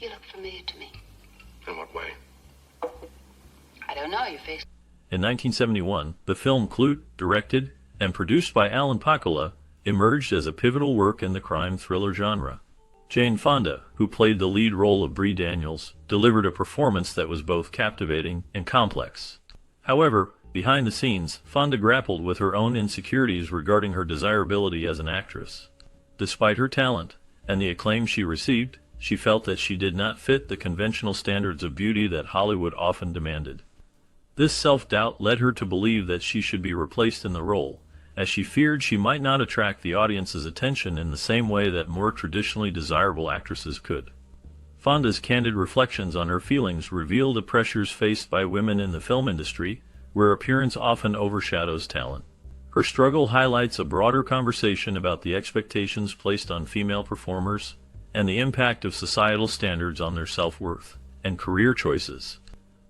You look familiar to me. In what way? I don't know, your face. In 1971, the film Klute, directed and produced by Alan Pakula, emerged as a pivotal work in the crime thriller genre. Jane Fonda, who played the lead role of Bree Daniels, delivered a performance that was both captivating and complex. However, behind the scenes, Fonda grappled with her own insecurities regarding her desirability as an actress. Despite her talent and the acclaim she received, she felt that she did not fit the conventional standards of beauty that Hollywood often demanded. This self-doubt led her to believe that she should be replaced in the role, as she feared she might not attract the audience's attention in the same way that more traditionally desirable actresses could. Fonda's candid reflections on her feelings reveal the pressures faced by women in the film industry, where appearance often overshadows talent. Her struggle highlights a broader conversation about the expectations placed on female performers and the impact of societal standards on their self-worth and career choices.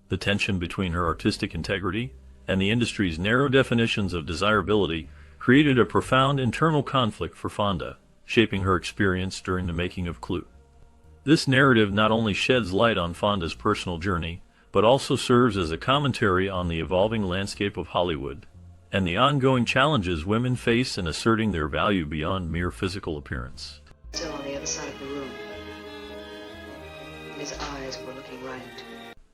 The tension between her artistic integrity and the industry's narrow definitions of desirability created a profound internal conflict for Fonda, shaping her experience during the making of Klute. This narrative not only sheds light on Fonda's personal journey, but also serves as a commentary on the evolving landscape of Hollywood and the ongoing challenges women face in asserting their value beyond mere physical appearance. Still on the other side of the room. His eyes were looking right.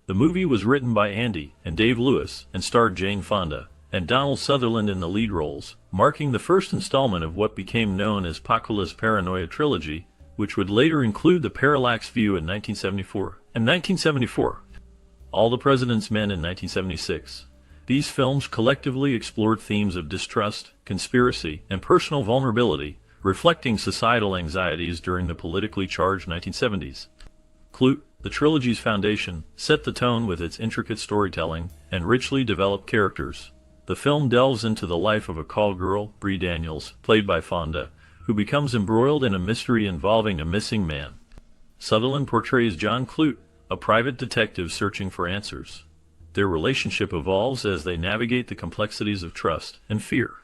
The movie was written by Andy and Dave Lewis and starred Jane Fonda and Donald Sutherland in the lead roles, marking the first installment of what became known as Pakula's Paranoia trilogy, which would later include The Parallax View in 1974 and 1974. All the President's Men in 1976. These films collectively explored themes of distrust, conspiracy, and personal vulnerability, reflecting societal anxieties during the politically charged 1970s. Klute, the trilogy's foundation, set the tone with its intricate storytelling and richly developed characters. The film delves into the life of a call girl, Bree Daniels, played by Fonda, who becomes embroiled in a mystery involving a missing man. Sutherland portrays John Klute, a private detective searching for answers. Their relationship evolves as they navigate the complexities of trust and fear.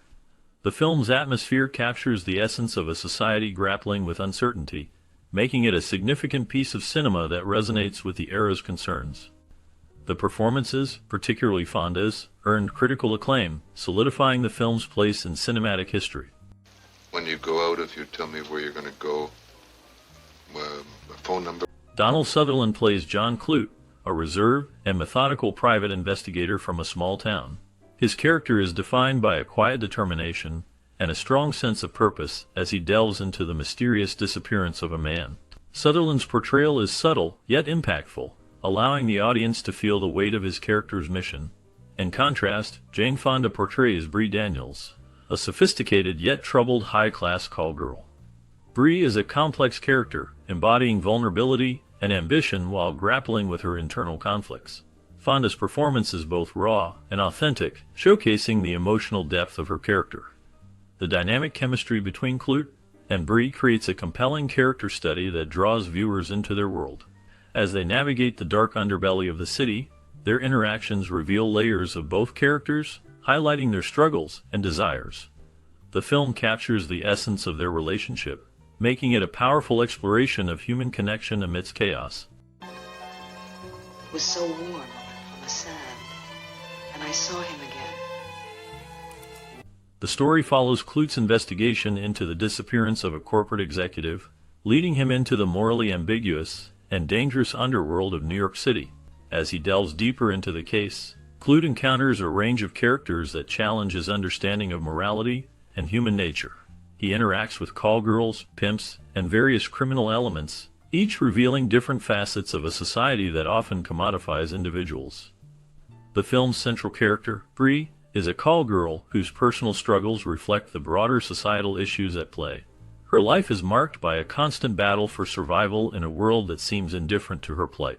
The film's atmosphere captures the essence of a society grappling with uncertainty, making it a significant piece of cinema that resonates with the era's concerns. The performances, particularly Fonda's, earned critical acclaim, solidifying the film's place in cinematic history. When you go out, if you tell me where you're going to go, a phone number. Donald Sutherland plays John Klute, a reserved and methodical private investigator from a small town. His character is defined by a quiet determination and a strong sense of purpose as he delves into the mysterious disappearance of a man. Sutherland's portrayal is subtle yet impactful, allowing the audience to feel the weight of his character's mission. In contrast, Jane Fonda portrays Bree Daniels, a sophisticated yet troubled high-class call girl. Bree is a complex character, embodying vulnerability and ambition while grappling with her internal conflicts. Fonda's performance is both raw and authentic, showcasing the emotional depth of her character. The dynamic chemistry between Klute and Bree creates a compelling character study that draws viewers into their world. As they navigate the dark underbelly of the city, their interactions reveal layers of both characters, highlighting their struggles and desires. The film captures the essence of their relationship, making it a powerful exploration of human connection amidst chaos. It was so warm on the sand, and I saw him again. The story follows Klute's investigation into the disappearance of a corporate executive, leading him into the morally ambiguous and dangerous underworld of New York City. As he delves deeper into the case, Klute encounters a range of characters that challenge his understanding of morality and human nature. He interacts with call girls, pimps, and various criminal elements, each revealing different facets of a society that often commodifies individuals. The film's central character, Bree, is a call girl whose personal struggles reflect the broader societal issues at play. Her life is marked by a constant battle for survival in a world that seems indifferent to her plight.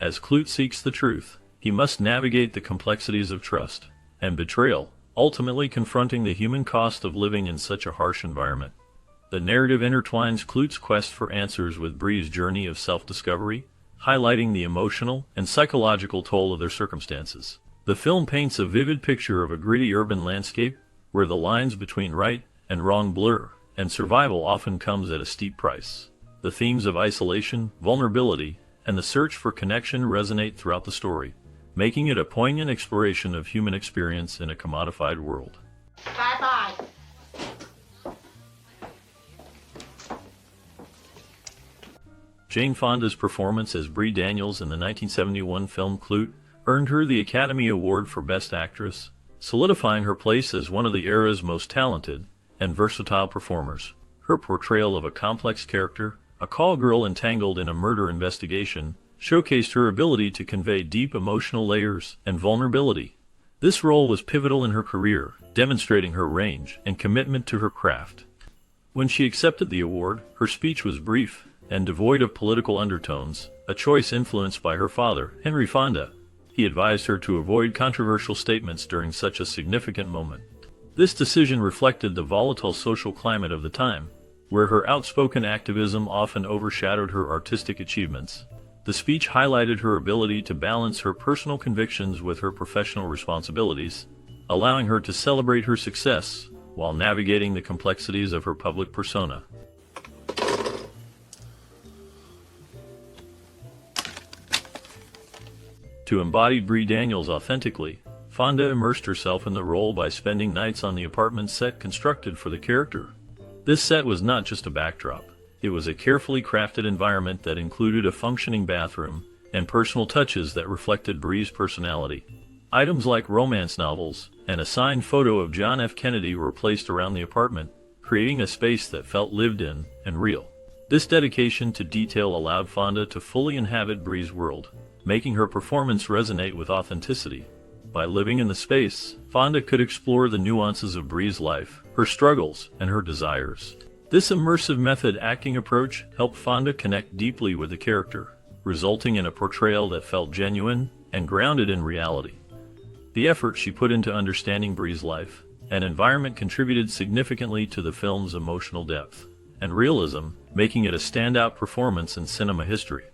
As Klute seeks the truth, he must navigate the complexities of trust and betrayal, ultimately confronting the human cost of living in such a harsh environment. The narrative intertwines Klute's quest for answers with Bree's journey of self-discovery, highlighting the emotional and psychological toll of their circumstances. The film paints a vivid picture of a gritty urban landscape, where the lines between right and wrong blur, and survival often comes at a steep price. The themes of isolation, vulnerability, and the search for connection resonate throughout the story, making it a poignant exploration of human experience in a commodified world. Bye-bye. Jane Fonda's performance as Bree Daniels in the 1971 film Klute earned her the Academy Award for Best Actress, solidifying her place as one of the era's most talented and versatile performers. Her portrayal of a complex character, a call girl entangled in a murder investigation, showcased her ability to convey deep emotional layers and vulnerability. This role was pivotal in her career, demonstrating her range and commitment to her craft. When she accepted the award, her speech was brief and devoid of political undertones, a choice influenced by her father, Henry Fonda. He advised her to avoid controversial statements during such a significant moment. This decision reflected the volatile social climate of the time, where her outspoken activism often overshadowed her artistic achievements. The speech highlighted her ability to balance her personal convictions with her professional responsibilities, allowing her to celebrate her success while navigating the complexities of her public persona. To embody Bree Daniels authentically, Fonda immersed herself in the role by spending nights on the apartment set constructed for the character. This set was not just a backdrop. It was a carefully crafted environment that included a functioning bathroom and personal touches that reflected Bree's personality. Items like romance novels and a signed photo of John F. Kennedy were placed around the apartment, creating a space that felt lived in and real. This dedication to detail allowed Fonda to fully inhabit Bree's world, making her performance resonate with authenticity. By living in the space, Fonda could explore the nuances of Bree's life, her struggles, and her desires. This immersive method acting approach helped Fonda connect deeply with the character, resulting in a portrayal that felt genuine and grounded in reality. The effort she put into understanding Bree's life and environment contributed significantly to the film's emotional depth and realism, making it a standout performance in cinema history.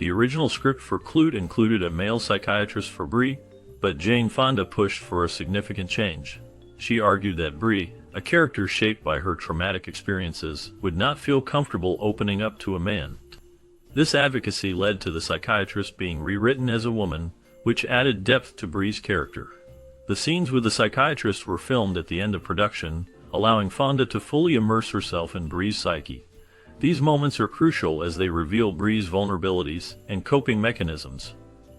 The original script for Klute included a male psychiatrist for Bree, but Jane Fonda pushed for a significant change. She argued that Bree, a character shaped by her traumatic experiences, would not feel comfortable opening up to a man. This advocacy led to the psychiatrist being rewritten as a woman, which added depth to Bree's character. The scenes with the psychiatrist were filmed at the end of production, allowing Fonda to fully immerse herself in Bree's psyche. These moments are crucial as they reveal Bree's vulnerabilities and coping mechanisms.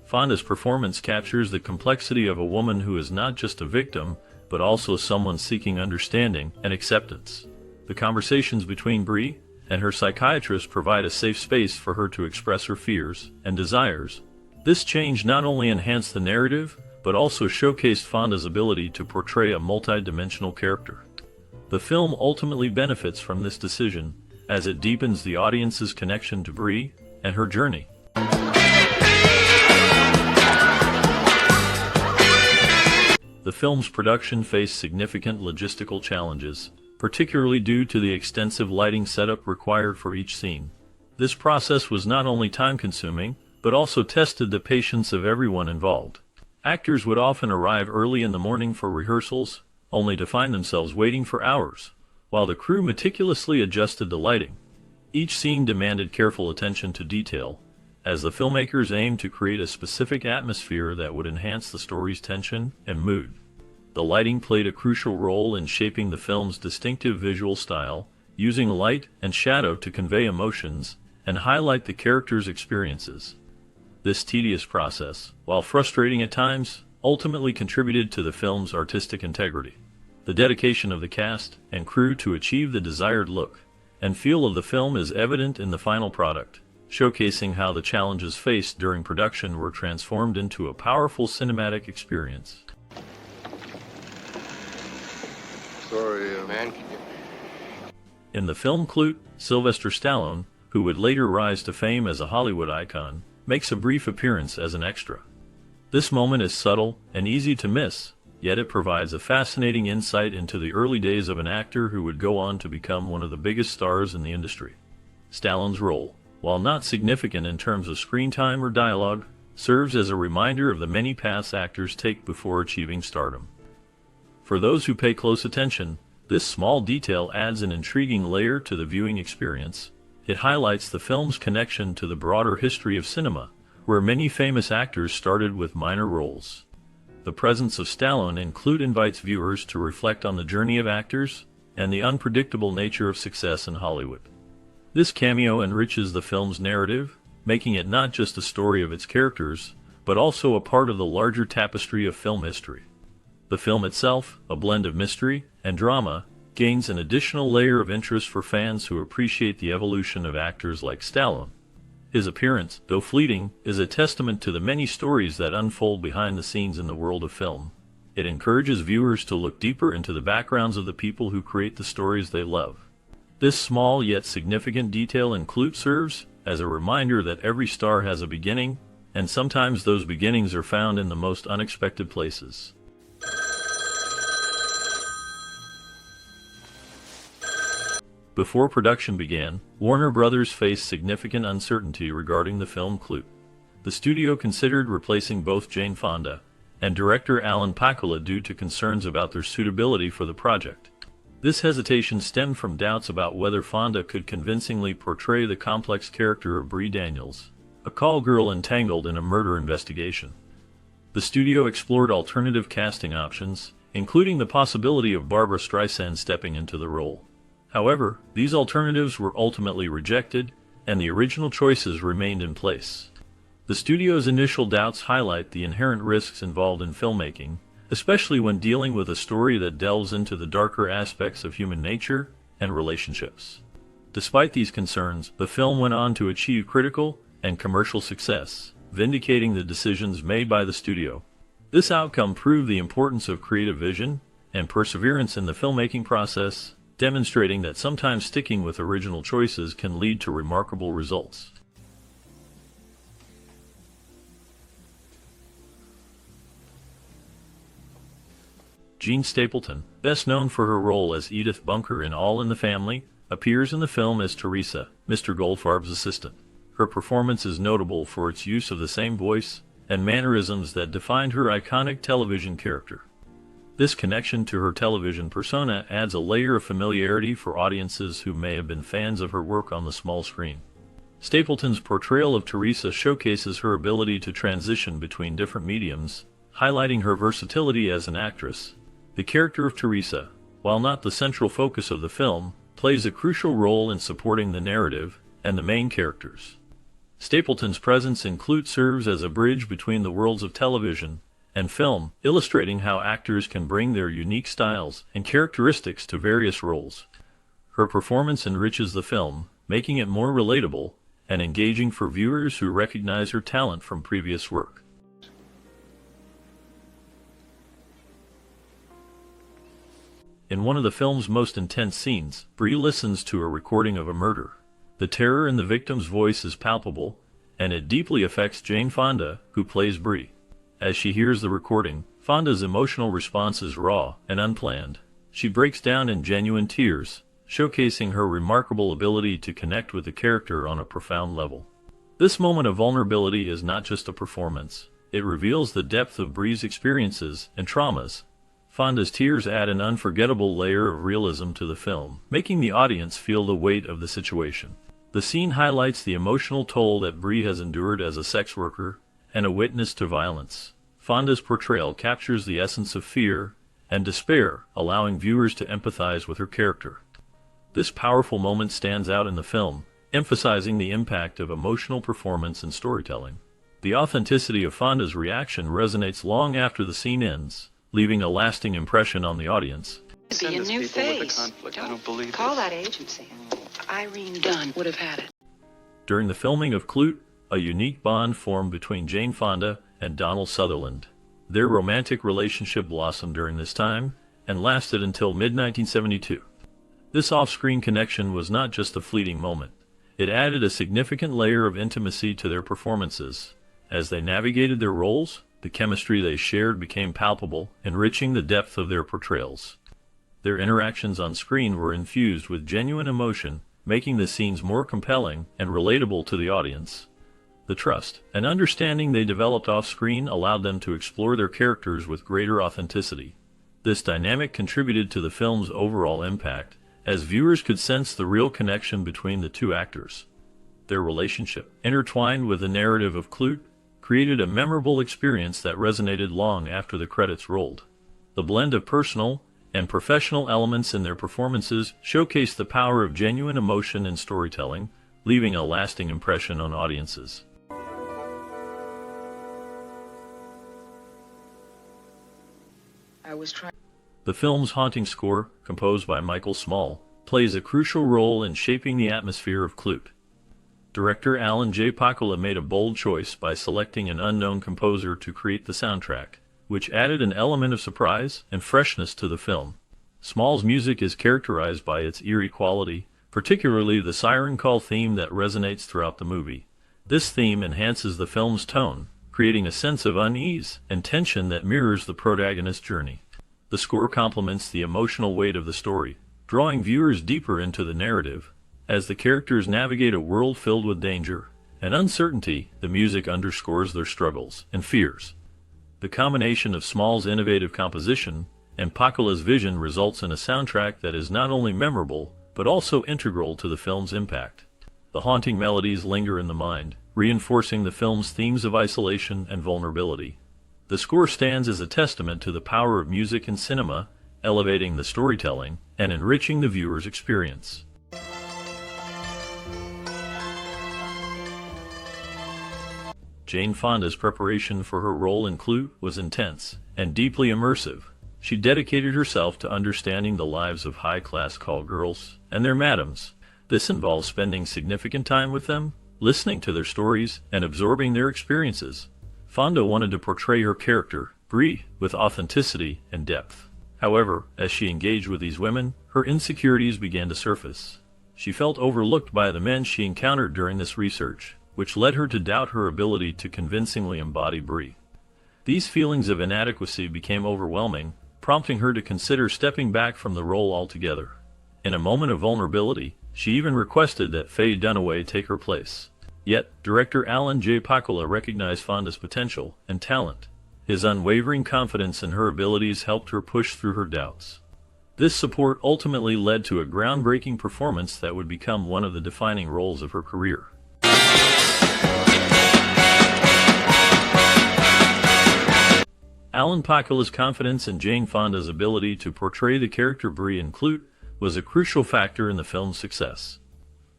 Fonda's performance captures the complexity of a woman who is not just a victim, but also someone seeking understanding and acceptance. The conversations between Bree and her psychiatrist provide a safe space for her to express her fears and desires. This change not only enhanced the narrative, but also showcased Fonda's ability to portray a multi-dimensional character. The film ultimately benefits from this decision, as it deepens the audience's connection to Bree and her journey. The film's production faced significant logistical challenges, particularly due to the extensive lighting setup required for each scene. This process was not only time-consuming, but also tested the patience of everyone involved. Actors would often arrive early in the morning for rehearsals, only to find themselves waiting for hours, while the crew meticulously adjusted the lighting. Each scene demanded careful attention to detail, as the filmmakers aimed to create a specific atmosphere that would enhance the story's tension and mood. The lighting played a crucial role in shaping the film's distinctive visual style, using light and shadow to convey emotions and highlight the characters' experiences. This tedious process, while frustrating at times, ultimately contributed to the film's artistic integrity. The dedication of the cast and crew to achieve the desired look and feel of the film is evident in the final product, showcasing how the challenges faced during production were transformed into a powerful cinematic experience. Sorry, Man, In the film Klute, Sylvester Stallone, who would later rise to fame as a Hollywood icon, makes a brief appearance as an extra. This moment is subtle and easy to miss, yet it provides a fascinating insight into the early days of an actor who would go on to become one of the biggest stars in the industry. Stallone's role, while not significant in terms of screen time or dialogue, serves as a reminder of the many paths actors take before achieving stardom. For those who pay close attention, this small detail adds an intriguing layer to the viewing experience. It highlights the film's connection to the broader history of cinema, where many famous actors started with minor roles. The presence of Stallone in Clute invites viewers to reflect on the journey of actors and the unpredictable nature of success in Hollywood. This cameo enriches the film's narrative, making it not just a story of its characters, but also a part of the larger tapestry of film history. The film itself, a blend of mystery and drama, gains an additional layer of interest for fans who appreciate the evolution of actors like Stallone. His appearance, though fleeting, is a testament to the many stories that unfold behind the scenes in the world of film. It encourages viewers to look deeper into the backgrounds of the people who create the stories they love. This small yet significant detail in Clute serves as a reminder that every star has a beginning, and sometimes those beginnings are found in the most unexpected places. Before production began, Warner Brothers faced significant uncertainty regarding the film Clute. The studio considered replacing both Jane Fonda and director Alan Pakula due to concerns about their suitability for the project. This hesitation stemmed from doubts about whether Fonda could convincingly portray the complex character of Bree Daniels, a call girl entangled in a murder investigation. The studio explored alternative casting options, including the possibility of Barbra Streisand stepping into the role. However, these alternatives were ultimately rejected, and the original choices remained in place. The studio's initial doubts highlight the inherent risks involved in filmmaking, especially when dealing with a story that delves into the darker aspects of human nature and relationships. Despite these concerns, the film went on to achieve critical and commercial success, vindicating the decisions made by the studio. This outcome proved the importance of creative vision and perseverance in the filmmaking process, demonstrating that sometimes sticking with original choices can lead to remarkable results. Jean Stapleton, best known for her role as Edith Bunker in All in the Family, appears in the film as Teresa, Mr. Goldfarb's assistant. Her performance is notable for its use of the same voice and mannerisms that defined her iconic television character. This connection to her television persona adds a layer of familiarity for audiences who may have been fans of her work on the small screen. Stapleton's portrayal of Teresa showcases her ability to transition between different mediums, highlighting her versatility as an actress. The character of Teresa, while not the central focus of the film, plays a crucial role in supporting the narrative and the main characters. Stapleton's presence in Clute serves as a bridge between the worlds of television and film, illustrating how actors can bring their unique styles and characteristics to various roles. Her performance enriches the film, making it more relatable and engaging for viewers who recognize her talent from previous work. In one of the film's most intense scenes, Bree listens to a recording of a murder. The terror in the victim's voice is palpable, and it deeply affects Jane Fonda, who plays Bree. As she hears the recording, Fonda's emotional response is raw and unplanned. She breaks down in genuine tears, showcasing her remarkable ability to connect with the character on a profound level. This moment of vulnerability is not just a performance. It reveals the depth of Bree's experiences and traumas. Fonda's tears add an unforgettable layer of realism to the film, making the audience feel the weight of the situation. The scene highlights the emotional toll that Bree has endured as a sex worker and a witness to violence. Fonda's portrayal captures the essence of fear and despair, allowing viewers to empathize with her character. This powerful moment stands out in the film, emphasizing the impact of emotional performance and storytelling. The authenticity of Fonda's reaction resonates long after the scene ends, leaving a lasting impression on the audience. Be a new face. Don't believe Call this. that agency. Irene Dunn would have had it. During the filming of Clute, a unique bond formed between Jane Fonda and Donald Sutherland. Their romantic relationship blossomed during this time and lasted until mid-1972. This off-screen connection was not just a fleeting moment. It added a significant layer of intimacy to their performances. As they navigated their roles, the chemistry they shared became palpable, enriching the depth of their portrayals. Their interactions on screen were infused with genuine emotion, making the scenes more compelling and relatable to the audience. The trust and understanding they developed off-screen allowed them to explore their characters with greater authenticity. This dynamic contributed to the film's overall impact, as viewers could sense the real connection between the two actors. Their relationship, intertwined with the narrative of Klute, created a memorable experience that resonated long after the credits rolled. The blend of personal and professional elements in their performances showcased the power of genuine emotion in storytelling, leaving a lasting impression on audiences. The film's haunting score, composed by Michael Small, plays a crucial role in shaping the atmosphere of Klute. Director Alan J. Pakula made a bold choice by selecting an unknown composer to create the soundtrack, which added an element of surprise and freshness to the film. Small's music is characterized by its eerie quality, particularly the siren call theme that resonates throughout the movie. This theme enhances the film's tone, creating a sense of unease and tension that mirrors the protagonist's journey. The score complements the emotional weight of the story, drawing viewers deeper into the narrative. As the characters navigate a world filled with danger and uncertainty, the music underscores their struggles and fears. The combination of Small's innovative composition and Pakula's vision results in a soundtrack that is not only memorable, but also integral to the film's impact. The haunting melodies linger in the mind, reinforcing the film's themes of isolation and vulnerability. The score stands as a testament to the power of music in cinema, elevating the storytelling and enriching the viewer's experience. Jane Fonda's preparation for her role in Klute was intense and deeply immersive. She dedicated herself to understanding the lives of high-class call girls and their madams. This involves spending significant time with them, listening to their stories, and absorbing their experiences. Fonda wanted to portray her character, Bree, with authenticity and depth. However, as she engaged with these women, her insecurities began to surface. She felt overlooked by the men she encountered during this research, which led her to doubt her ability to convincingly embody Bree. These feelings of inadequacy became overwhelming, prompting her to consider stepping back from the role altogether. In a moment of vulnerability, she even requested that Faye Dunaway take her place. Yet, director Alan J. Pakula recognized Fonda's potential and talent. His unwavering confidence in her abilities helped her push through her doubts. This support ultimately led to a groundbreaking performance that would become one of the defining roles of her career. Alan Pakula's confidence in Jane Fonda's ability to portray the character Bree in Klute was a crucial factor in the film's success.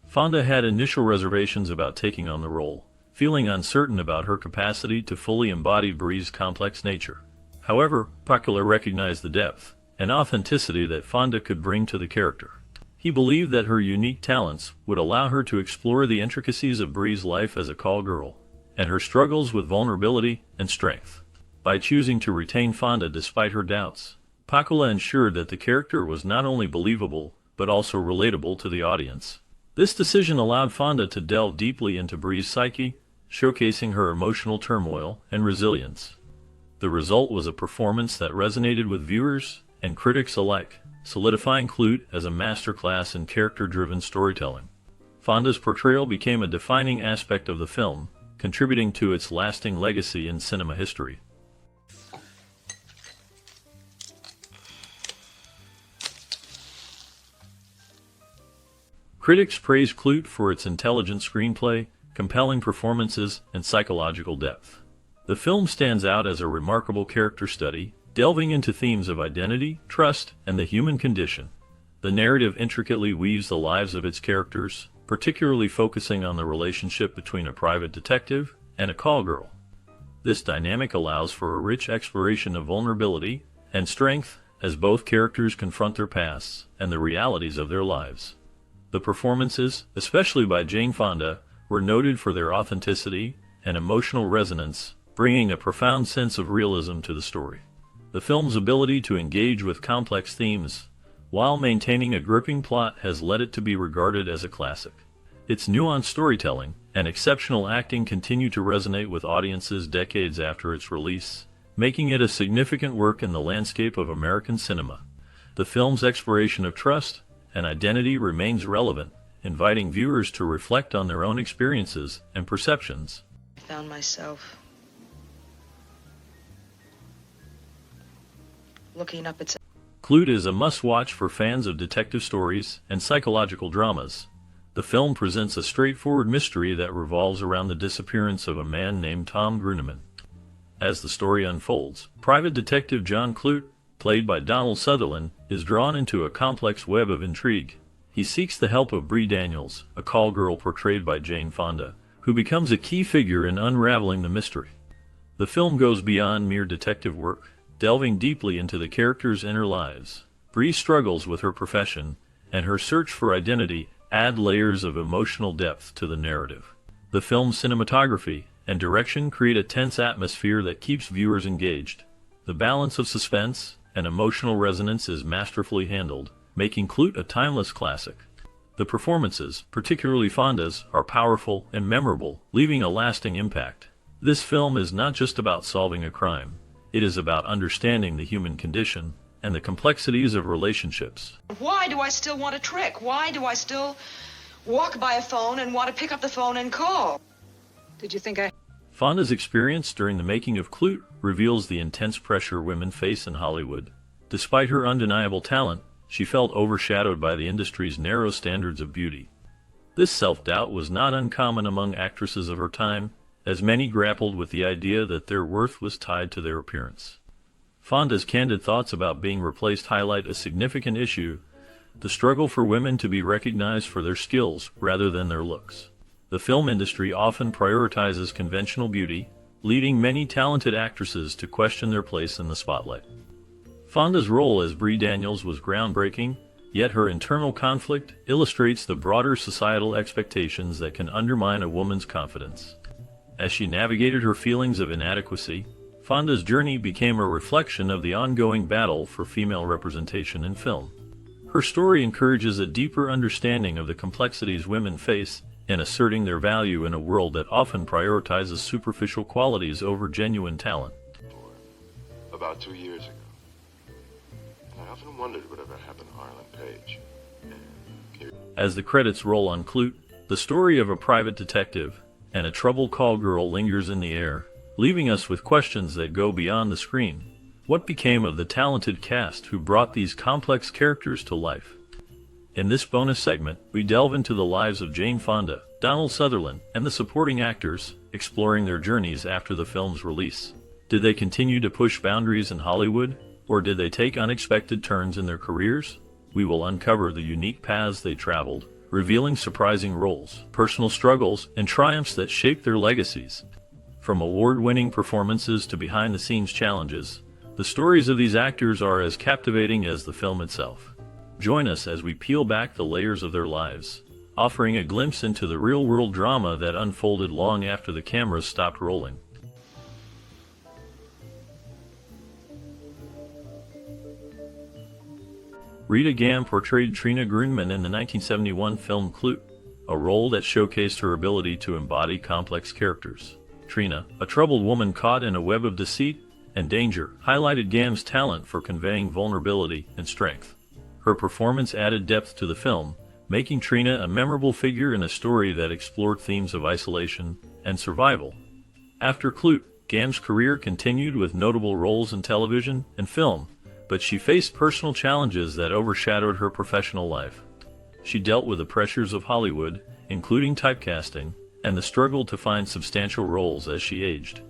Fonda had initial reservations about taking on the role, feeling uncertain about her capacity to fully embody Bree's complex nature. However, Pakula recognized the depth and authenticity that Fonda could bring to the character. He believed that her unique talents would allow her to explore the intricacies of Bree's life as a call girl, and her struggles with vulnerability and strength. By choosing to retain Fonda despite her doubts, Pakula ensured that the character was not only believable, but also relatable to the audience. This decision allowed Fonda to delve deeply into Bree's psyche, showcasing her emotional turmoil and resilience. The result was a performance that resonated with viewers and critics alike, solidifying Klute as a masterclass in character-driven storytelling. Fonda's portrayal became a defining aspect of the film, contributing to its lasting legacy in cinema history. Critics praised Klute for its intelligent screenplay, compelling performances, and psychological depth. The film stands out as a remarkable character study, delving into themes of identity, trust, and the human condition. The narrative intricately weaves the lives of its characters, particularly focusing on the relationship between a private detective and a call girl. This dynamic allows for a rich exploration of vulnerability and strength as both characters confront their pasts and the realities of their lives. The performances, especially by Jane Fonda, were noted for their authenticity and emotional resonance, bringing a profound sense of realism to the story. The film's ability to engage with complex themes while maintaining a gripping plot has led it to be regarded as a classic. Its nuanced storytelling and exceptional acting continue to resonate with audiences decades after its release, making it a significant work in the landscape of American cinema. The film's exploration of trust and identity remains relevant, inviting viewers to reflect on their own experiences and perceptions. I found myself looking up its... Klute is a must-watch for fans of detective stories and psychological dramas. The film presents a straightforward mystery that revolves around the disappearance of a man named Tom Gruneman. As the story unfolds, Private Detective John Klute, played by Donald Sutherland, is drawn into a complex web of intrigue. He seeks the help of Bree Daniels, a call girl portrayed by Jane Fonda, who becomes a key figure in unraveling the mystery. The film goes beyond mere detective work, delving deeply into the characters' inner lives. Bree struggles with her profession, and her search for identity add layers of emotional depth to the narrative. The film's cinematography and direction create a tense atmosphere that keeps viewers engaged. The balance of suspense and emotional resonance is masterfully handled, making Klute a timeless classic. The performances, particularly Fonda's, are powerful and memorable, leaving a lasting impact. This film is not just about solving a crime. It is about understanding the human condition and the complexities of relationships. Why do I still want a trick? Why do I still walk by a phone and want to pick up the phone and call? Did you think I... Fonda's experience during the making of Klute reveals the intense pressure women face in Hollywood. Despite her undeniable talent, she felt overshadowed by the industry's narrow standards of beauty. This self-doubt was not uncommon among actresses of her time, as many grappled with the idea that their worth was tied to their appearance. Fonda's candid thoughts about being replaced highlight a significant issue: the struggle for women to be recognized for their skills rather than their looks. The film industry often prioritizes conventional beauty, leading many talented actresses to question their place in the spotlight. Fonda's role as Bree Daniels was groundbreaking, yet her internal conflict illustrates the broader societal expectations that can undermine a woman's confidence. As she navigated her feelings of inadequacy, Fonda's journey became a reflection of the ongoing battle for female representation in film. Her story encourages a deeper understanding of the complexities women face in asserting their value in a world that often prioritizes superficial qualities over genuine talent. About 2 years ago. And I often wondered whatever happened to Arlen Page. As the credits roll on Klute, the story of a private detective and a troubled call girl lingers in the air, leaving us with questions that go beyond the screen. What became of the talented cast who brought these complex characters to life? In this bonus segment, we delve into the lives of Jane Fonda, Donald Sutherland, and the supporting actors, exploring their journeys after the film's release. Did they continue to push boundaries in Hollywood, or did they take unexpected turns in their careers? We will uncover the unique paths they traveled, revealing surprising roles, personal struggles, and triumphs that shaped their legacies. From award-winning performances to behind-the-scenes challenges, the stories of these actors are as captivating as the film itself. Join us as we peel back the layers of their lives, offering a glimpse into the real-world drama that unfolded long after the cameras stopped rolling. Rita Gam portrayed Trina Gruneman in the 1971 film Klute, a role that showcased her ability to embody complex characters. Trina, a troubled woman caught in a web of deceit and danger, highlighted Gam's talent for conveying vulnerability and strength. Her performance added depth to the film, making Trina a memorable figure in a story that explored themes of isolation and survival. After Klute, Gam's career continued with notable roles in television and film, but she faced personal challenges that overshadowed her professional life. She dealt with the pressures of Hollywood, including typecasting, and the struggle to find substantial roles as she aged.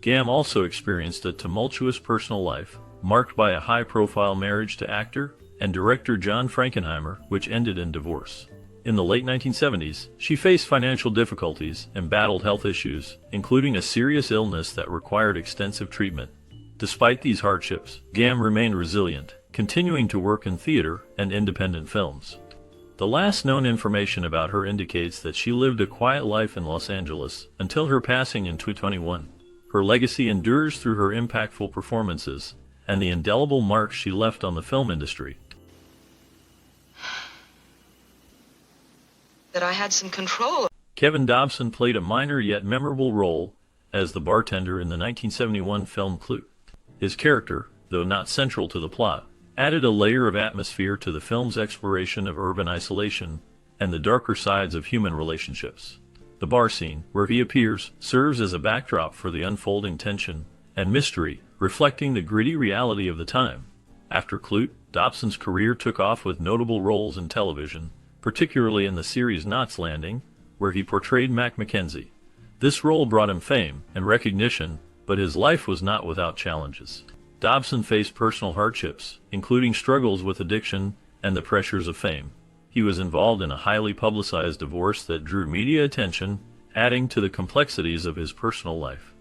Gam also experienced a tumultuous personal life, marked by a high-profile marriage to actor and director John Frankenheimer, which ended in divorce. In the late 1970s, she faced financial difficulties and battled health issues, including a serious illness that required extensive treatment. Despite these hardships, Gam remained resilient, continuing to work in theater and independent films. The last known information about her indicates that she lived a quiet life in Los Angeles until her passing in 2021. Her legacy endures through her impactful performances and the indelible mark she left on the film industry. That I had some control. Kevin Dobson played a minor yet memorable role as the bartender in the 1971 film Klute. His character, though not central to the plot, added a layer of atmosphere to the film's exploration of urban isolation and the darker sides of human relationships. The bar scene, where he appears, serves as a backdrop for the unfolding tension and mystery, reflecting the gritty reality of the time. After Klute, Dobson's career took off with notable roles in television, particularly in the series Knots Landing, where he portrayed Mac Mackenzie. This role brought him fame and recognition, but his life was not without challenges. Dobson faced personal hardships, including struggles with addiction and the pressures of fame. He was involved in a highly publicized divorce that drew media attention, adding to the complexities of his personal life.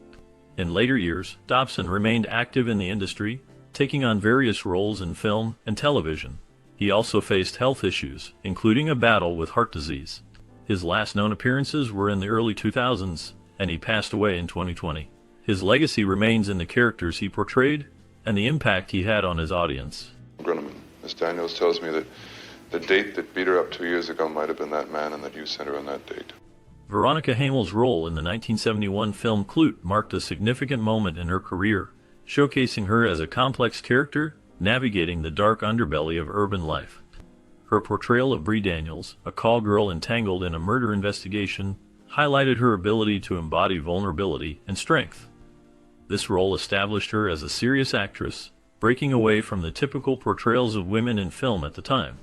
In later years, Dobson remained active in the industry, taking on various roles in film and television. He also faced health issues, including a battle with heart disease. His last known appearances were in the early 2000s, and he passed away in 2020. His legacy remains in the characters he portrayed and the impact he had on his audience. Gruneman, Miss Daniels tells me that the date that beat her up 2 years ago might have been that man and that you sent her on that date. Veronica Hamel's role in the 1971 film Klute marked a significant moment in her career, showcasing her as a complex character navigating the dark underbelly of urban life. Her portrayal of Bree Daniels, a call girl entangled in a murder investigation, highlighted her ability to embody vulnerability and strength. This role established her as a serious actress, breaking away from the typical portrayals of women in film at the time.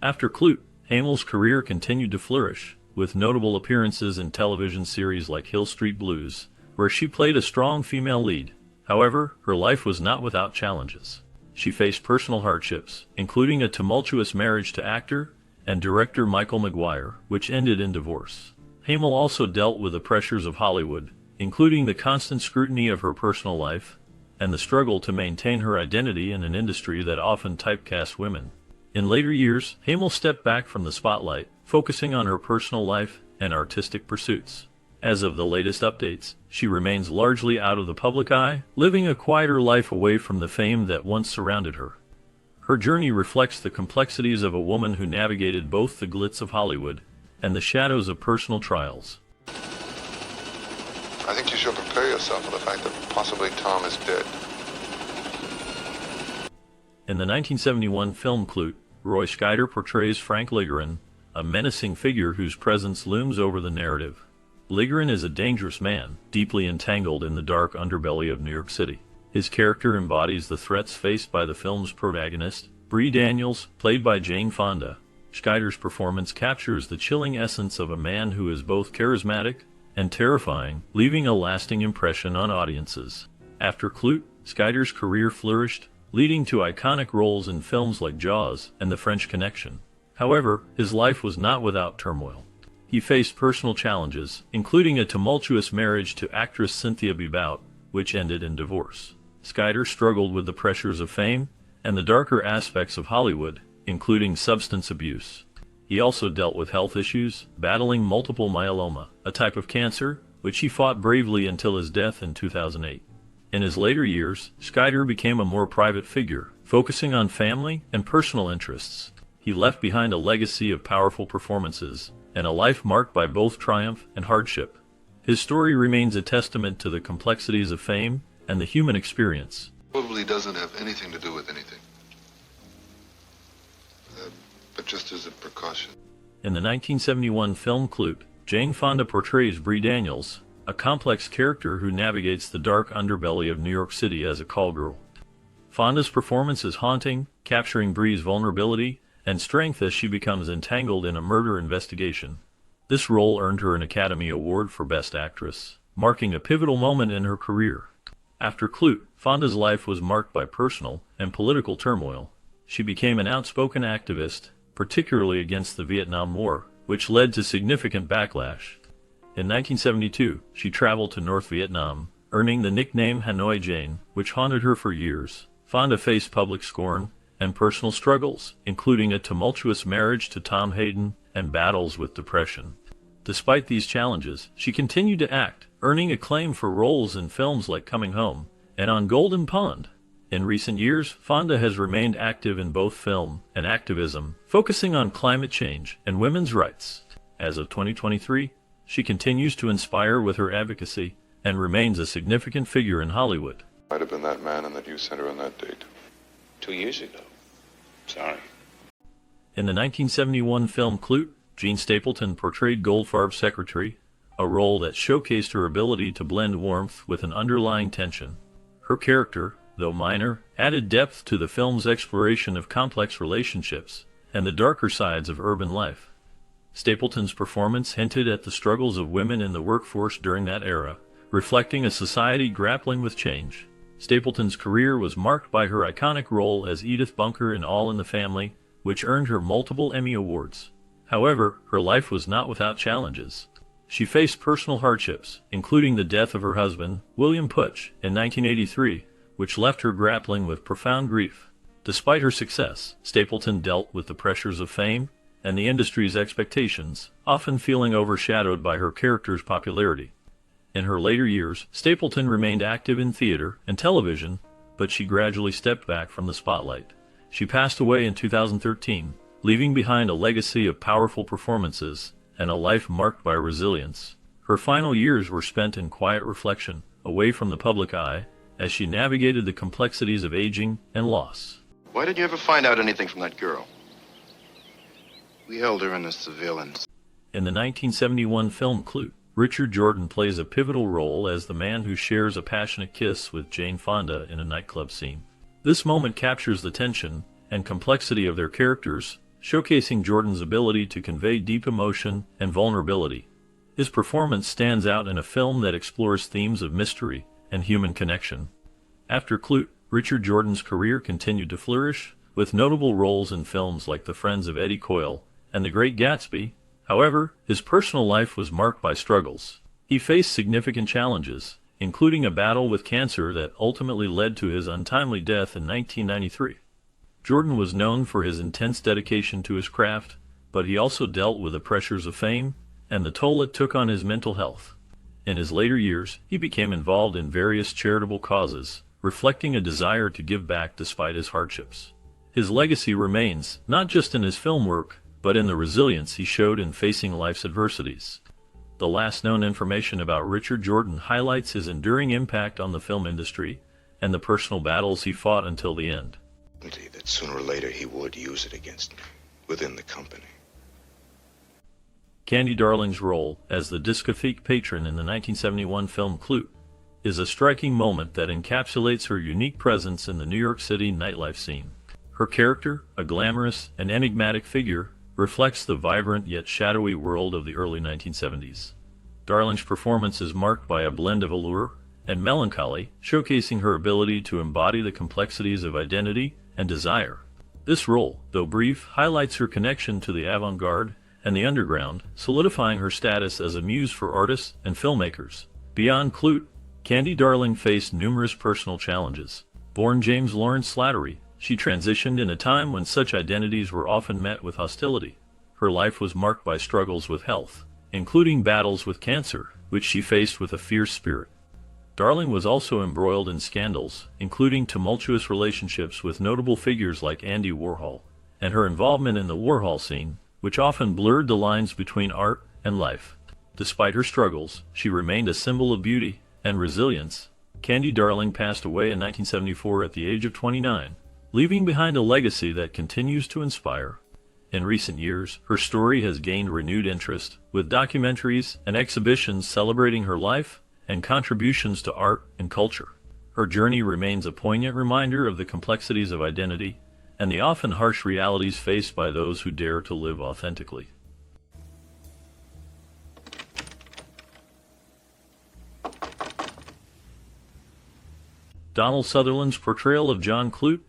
After Klute, Hamel's career continued to flourish, with notable appearances in television series like Hill Street Blues, where she played a strong female lead. However, her life was not without challenges. She faced personal hardships, including a tumultuous marriage to actor and director Michael McGuire, which ended in divorce. Hamel also dealt with the pressures of Hollywood, including the constant scrutiny of her personal life and the struggle to maintain her identity in an industry that often typecast women. In later years, Hamel stepped back from the spotlight, focusing on her personal life and artistic pursuits. As of the latest updates, she remains largely out of the public eye, living a quieter life away from the fame that once surrounded her. Her journey reflects the complexities of a woman who navigated both the glitz of Hollywood and the shadows of personal trials. I think you should prepare yourself for the fact that possibly Tom is dead. In the 1971 film Klute, Roy Scheider portrays Frank Ligerin, a menacing figure whose presence looms over the narrative. Ligerin is a dangerous man, deeply entangled in the dark underbelly of New York City. His character embodies the threats faced by the film's protagonist, Bree Daniels, played by Jane Fonda. Scheider's performance captures the chilling essence of a man who is both charismatic and terrifying, leaving a lasting impression on audiences. After Klute, Scheider's career flourished, leading to iconic roles in films like Jaws and The French Connection. However, his life was not without turmoil. He faced personal challenges, including a tumultuous marriage to actress Cynthia Bebout, which ended in divorce. Scheider struggled with the pressures of fame and the darker aspects of Hollywood, including substance abuse. He also dealt with health issues, battling multiple myeloma, a type of cancer, which he fought bravely until his death in 2008. In his later years, Scheider became a more private figure, focusing on family and personal interests. He left behind a legacy of powerful performances and a life marked by both triumph and hardship. His story remains a testament to the complexities of fame and the human experience. Probably doesn't have anything to do with anything. But just as a precaution. In the 1971 film Klute, Jane Fonda portrays Bree Daniels, a complex character who navigates the dark underbelly of New York City as a call girl. Fonda's performance is haunting, capturing Bree's vulnerability and strength as she becomes entangled in a murder investigation. This role earned her an Academy Award for Best Actress, marking a pivotal moment in her career. After Klute, Fonda's life was marked by personal and political turmoil. She became an outspoken activist, particularly against the Vietnam War, which led to significant backlash. In 1972, she traveled to North Vietnam, earning the nickname Hanoi Jane, which haunted her for years. Fonda faced public scorn and personal struggles, including a tumultuous marriage to Tom Hayden and battles with depression. Despite these challenges, she continued to act, earning acclaim for roles in films like Coming Home and On Golden Pond. In recent years, Fonda has remained active in both film and activism, focusing on climate change and women's rights. As of 2023, she continues to inspire with her advocacy and remains a significant figure in Hollywood. Might have been that man and that you sent her on that date. 2 years ago. Sorry. In the 1971 film Klute, Jean Stapleton portrayed Goldfarb's secretary, a role that showcased her ability to blend warmth with an underlying tension. Her character, though minor, added depth to the film's exploration of complex relationships and the darker sides of urban life. Stapleton's performance hinted at the struggles of women in the workforce during that era, reflecting a society grappling with change. Stapleton's career was marked by her iconic role as Edith Bunker in All in the Family, which earned her multiple Emmy Awards. However, her life was not without challenges. She faced personal hardships, including the death of her husband, William Putch, in 1983, which left her grappling with profound grief. Despite her success, Stapleton dealt with the pressures of fame and the industry's expectations, often feeling overshadowed by her character's popularity. In her later years, Stapleton remained active in theater and television, but she gradually stepped back from the spotlight. She passed away in 2013, leaving behind a legacy of powerful performances and a life marked by resilience. Her final years were spent in quiet reflection, away from the public eye, as she navigated the complexities of aging and loss. Why didn't you ever find out anything from that girl? We held her in the surveillance. In the 1971 film Klute, Richard Jordan plays a pivotal role as the man who shares a passionate kiss with Jane Fonda in a nightclub scene. This moment captures the tension and complexity of their characters, showcasing Jordan's ability to convey deep emotion and vulnerability. His performance stands out in a film that explores themes of mystery and human connection. After Klute, Richard Jordan's career continued to flourish, with notable roles in films like The Friends of Eddie Coyle and The Great Gatsby. However, his personal life was marked by struggles. He faced significant challenges, including a battle with cancer that ultimately led to his untimely death in 1993. Jordan was known for his intense dedication to his craft, but he also dealt with the pressures of fame and the toll it took on his mental health. In his later years, he became involved in various charitable causes, reflecting a desire to give back despite his hardships. His legacy remains, not just in his film work, but in the resilience he showed in facing life's adversities. The last known information about Richard Jordan highlights his enduring impact on the film industry and the personal battles he fought until the end. That sooner or later he would use it against me, within the company. Candy Darling's role as the discotheque patron in the 1971 film Klute is a striking moment that encapsulates her unique presence in the New York City nightlife scene. Her character, a glamorous and enigmatic figure, reflects the vibrant yet shadowy world of the early 1970s. Darling's performance is marked by a blend of allure and melancholy, showcasing her ability to embody the complexities of identity and desire. This role, though brief, highlights her connection to the avant-garde and the underground, solidifying her status as a muse for artists and filmmakers. Beyond Klute, Candy Darling faced numerous personal challenges. Born James Lawrence Slattery, she transitioned in a time when such identities were often met with hostility. Her life was marked by struggles with health, including battles with cancer, which she faced with a fierce spirit. Darling was also embroiled in scandals, including tumultuous relationships with notable figures like Andy Warhol, and her involvement in the Warhol scene, which often blurred the lines between art and life. Despite her struggles, she remained a symbol of beauty and resilience. Candy Darling passed away in 1974 at the age of 29, leaving behind a legacy that continues to inspire. In recent years, her story has gained renewed interest, with documentaries and exhibitions celebrating her life and contributions to art and culture. Her journey remains a poignant reminder of the complexities of identity and the often harsh realities faced by those who dare to live authentically. Donald Sutherland's portrayal of John Klute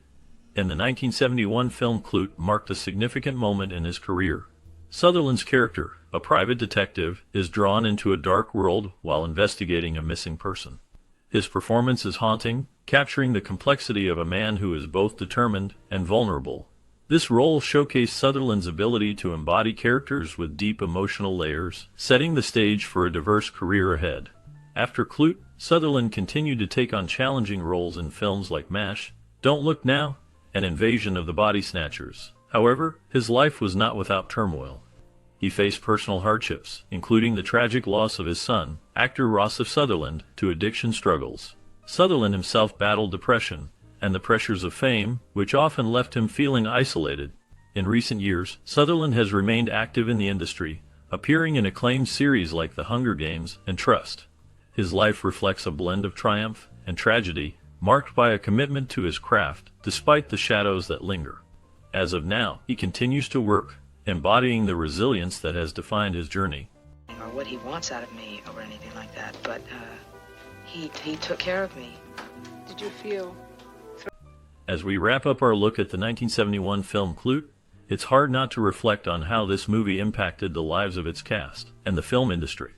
in the 1971 film Klute marked a significant moment in his career. Sutherland's character, a private detective, is drawn into a dark world while investigating a missing person. His performance is haunting, capturing the complexity of a man who is both determined and vulnerable. This role showcased Sutherland's ability to embody characters with deep emotional layers, setting the stage for a diverse career ahead. After Klute, Sutherland continued to take on challenging roles in films like MASH, Don't Look Now, and Invasion of the Body Snatchers. However, his life was not without turmoil. He faced personal hardships, including the tragic loss of his son, actor Rossif Sutherland, to addiction struggles. Sutherland himself battled depression and the pressures of fame, which often left him feeling isolated. In recent years, Sutherland has remained active in the industry, appearing in acclaimed series like The Hunger Games and Trust. His life reflects a blend of triumph and tragedy, marked by a commitment to his craft despite the shadows that linger. As of now, he continues to work, embodying the resilience that has defined his journey. Or what he wants out of me or anything like that, but he took care of me. Did you feel? As we wrap up our look at the 1971 film Klute, it's hard not to reflect on how this movie impacted the lives of its cast and the film industry.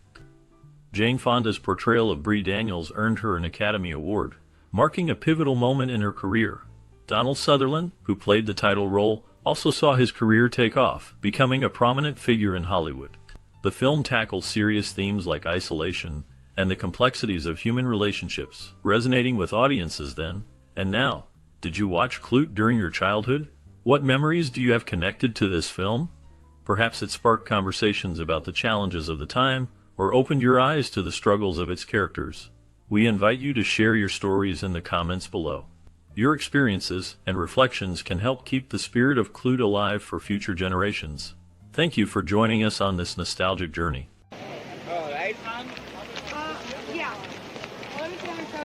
Jane Fonda's portrayal of Bree Daniels earned her an Academy Award, marking a pivotal moment in her career. Donald Sutherland, who played the title role, also saw his career take off, becoming a prominent figure in Hollywood. The film tackles serious themes like isolation and the complexities of human relationships, resonating with audiences then and now. Did you watch Klute during your childhood? What memories do you have connected to this film? Perhaps it sparked conversations about the challenges of the time, or opened your eyes to the struggles of its characters. We invite you to share your stories in the comments below. Your experiences and reflections can help keep the spirit of Klute alive for future generations. Thank you for joining us on this nostalgic journey. All right. Yeah. Let me tell you something.